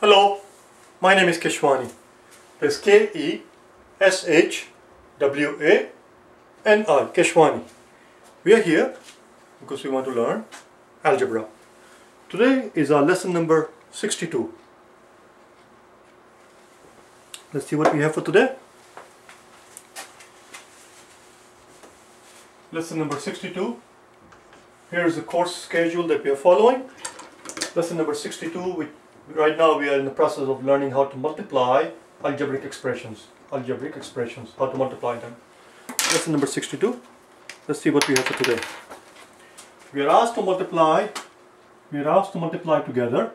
Hello, my name is Keshwani. That's Keshwani, Keshwani. We are here because we want to learn algebra. Today is our lesson number 62. Let's see what we have for today. Lesson number 62. Here is the course schedule that we are following. Lesson number 62. Right now we are in the process of learning how to multiply algebraic expressions. How to multiply them. Lesson number 62. Let's see what we have for today. We are asked to multiply. We are asked to multiply together.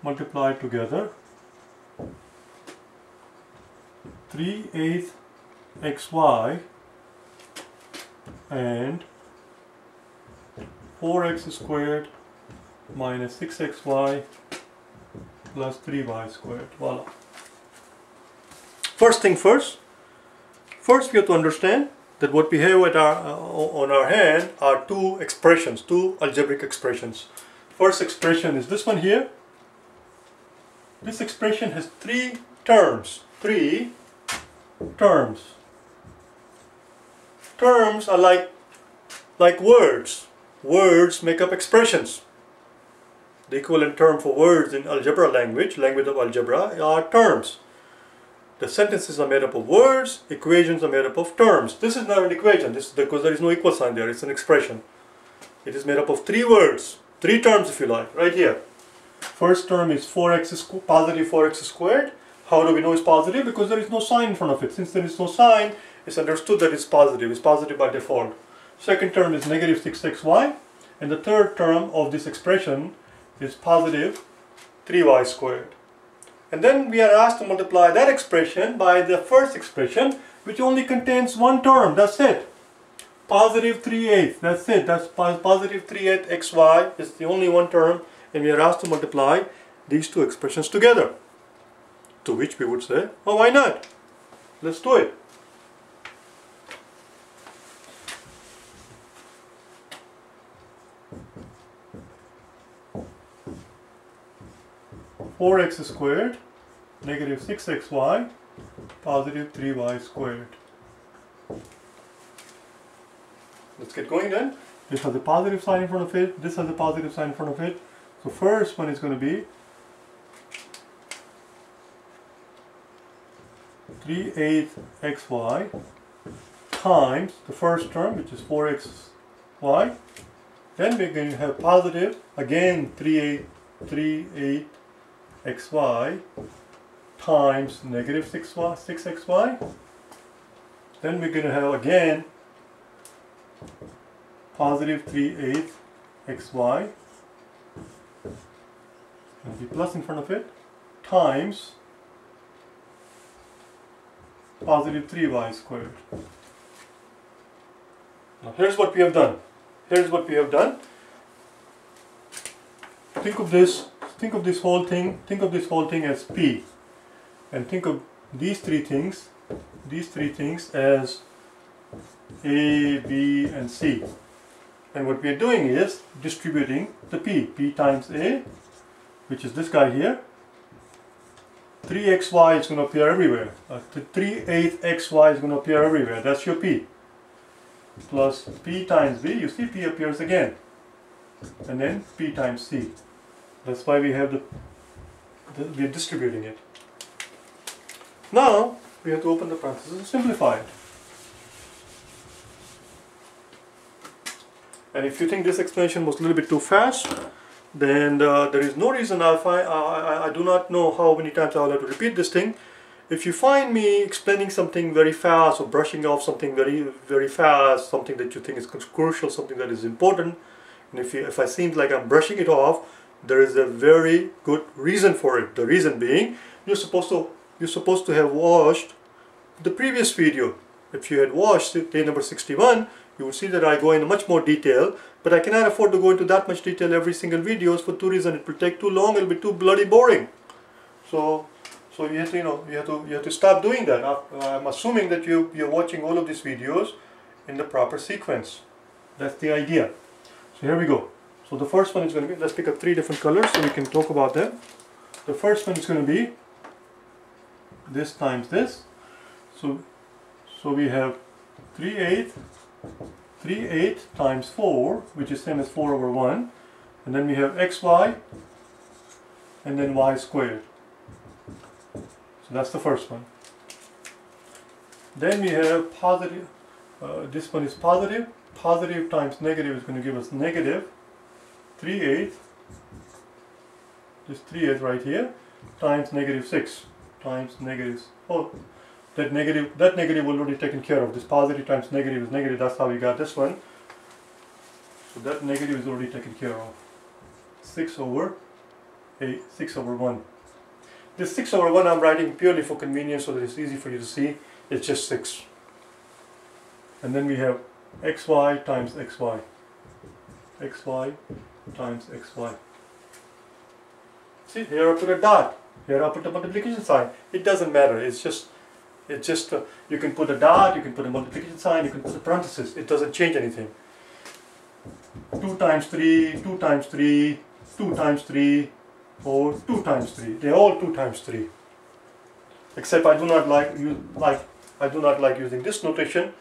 Multiply together 3/8 xy and 4x squared minus 6xy plus 3y squared. Voila. First thing first. First we have to understand that what we have at on our hand are two expressions, two algebraic expressions. First expression is this one here. This expression has three terms. Terms are like words. Words make up expressions. The equivalent term for words in algebra language of algebra, are terms. The sentences are made up of words, equations are made up of terms. This is not an equation, this is because there is no equal sign there, it's an expression. It is made up of three words, three terms if you like, right here. First term is positive 4x squared. How do we know it's positive? Because there is no sign in front of it. Since there is no sign, it's understood that it's positive. It's positive by default. Second term is negative 6xy. And the third term of this expression is positive 3y squared. And then we are asked to multiply that expression by the first expression, which only contains one term. That's it. Positive 3/8. That's it. That's positive 3/8 xy is the only one term. And we are asked to multiply these two expressions together. To which we would say, oh, why not? Let's do it. (4x squared, negative 6xy, positive 3y squared). Let's get going then. This has a positive sign in front of it. This has a positive sign in front of it. So first one is going to be 3/8 xy times the first term, which is 4xy. Then we're going to have positive, again 3/8 xy times negative 6xy. Then we're going to have again positive 3/8 xy, and the plus in front of it, times positive 3y squared. Now here's what we have done. Think of this whole thing as P, and think of these three things as A, B, and C. And what we are doing is distributing the P times A, which is this guy here. 3xy is going to appear everywhere. 3/8 xy is going to appear everywhere. That's your P. Plus P times B. You see P appears again. And then P times C. That's why we have we are distributing it. Now we have to open the parentheses and simplify it. And if you think this explanation was a little bit too fast, then there is no reason I do not know how many times I will have to repeat this thing. If you find me explaining something very fast or brushing off something very fast, something that you think is crucial, something that is important, and if I seem like I'm brushing it off, there is a very good reason for it. The reason being, you're supposed to have watched the previous video. If you had watched day number 61, you will see that I go into much more detail, but I cannot afford to go into that much detail every single video for two reasons. It will take too long, it will be too bloody boring. So you have to stop doing that. I'm assuming that you're watching all of these videos in the proper sequence. That's the idea. So here we go. So the first one is going to be, let's pick up 3 different colors so we can talk about them. The first one is going to be this times this. So we have 3/8 times 4, which is same as 4 over 1. And then we have xy and then y squared. So that's the first one. Then we have positive, this one is positive. Positive times negative is going to give us negative 3/8, this 3/8 right here, times negative 6, times negative, oh, that negative already taken care of. This positive times negative is negative, that's how we got this one. So that negative is already taken care of. 6 over 1. This 6 over 1 I'm writing purely for convenience so that it's easy for you to see. It's just 6. And then we have xy times xy. xy times xy. See, here I put a dot. Here I put a multiplication sign. It doesn't matter. It's just you can put a dot, you can put a multiplication sign, you can put a parenthesis. It doesn't change anything. 2 times 3, 2 times 3, 2 times 3, or 2 times 3. They're all 2 times 3. Except I do not like using this notation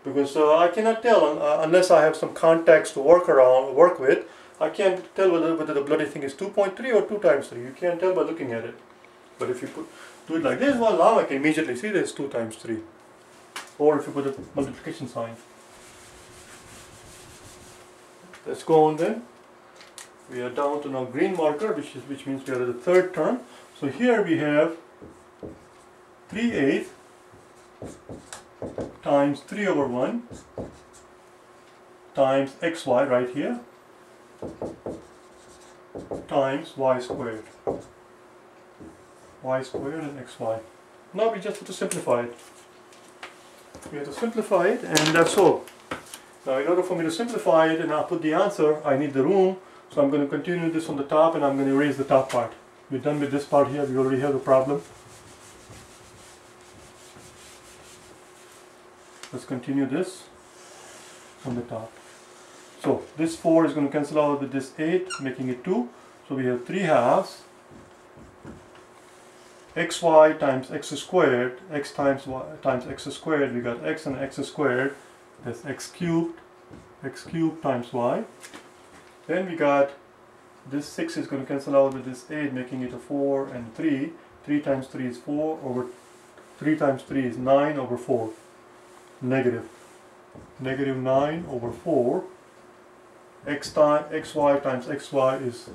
because I cannot tell unless I have some context to work with. I can't tell whether the bloody thing is 2.3 or 2 times 3. You can't tell by looking at it. But if you do it like this, well, now I can immediately see that it's 2 times 3. Or if you put a multiplication sign. Let's go on then. We are down to now green marker, which means we are at the third term. So here we have 3/8 times 3 over 1 times xy right here times y squared. Y squared and xy. Now we just have to simplify it. We have to simplify it and that's all. Now in order for me to simplify it and I'll put the answer, I need the room. So I'm going to continue this on the top and I'm going to erase the top part. We're done with this part here. We already have the problem. Let's continue this on the top. So this 4 is going to cancel out with this 8, making it 2. So we have 3 halves. xy times x squared, x times y times x squared, we got x and x squared, that's x cubed times y. Then we got this 6 is going to cancel out with this 8, making it a 4 and 3. 3 times 3 is 4 over 3 times 3 is 9 over 4. Negative 9 over 4. xy times xy is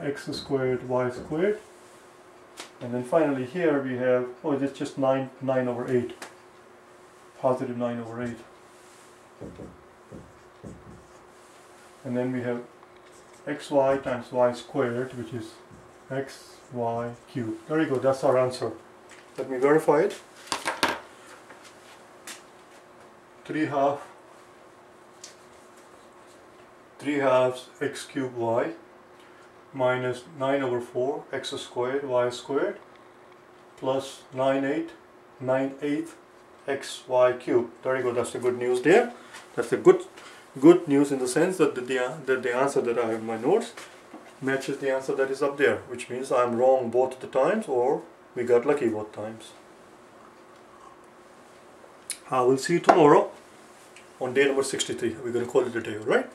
x squared y squared. And then finally here we have, oh, it's just 9 over 8. Positive 9 over 8. And then we have xy times y squared, which is xy cubed. There you go, that's our answer. Let me verify it. 3 halves x cubed y minus 9 over 4 x squared y squared plus 9 8 x y cubed. There you go, that's the good news there. That's the good news in the sense that the answer that I have in my notes matches the answer that is up there, which means I'm wrong both of the times or we got lucky both times. I will see you tomorrow on day number 63. We're going to call it a day, alright?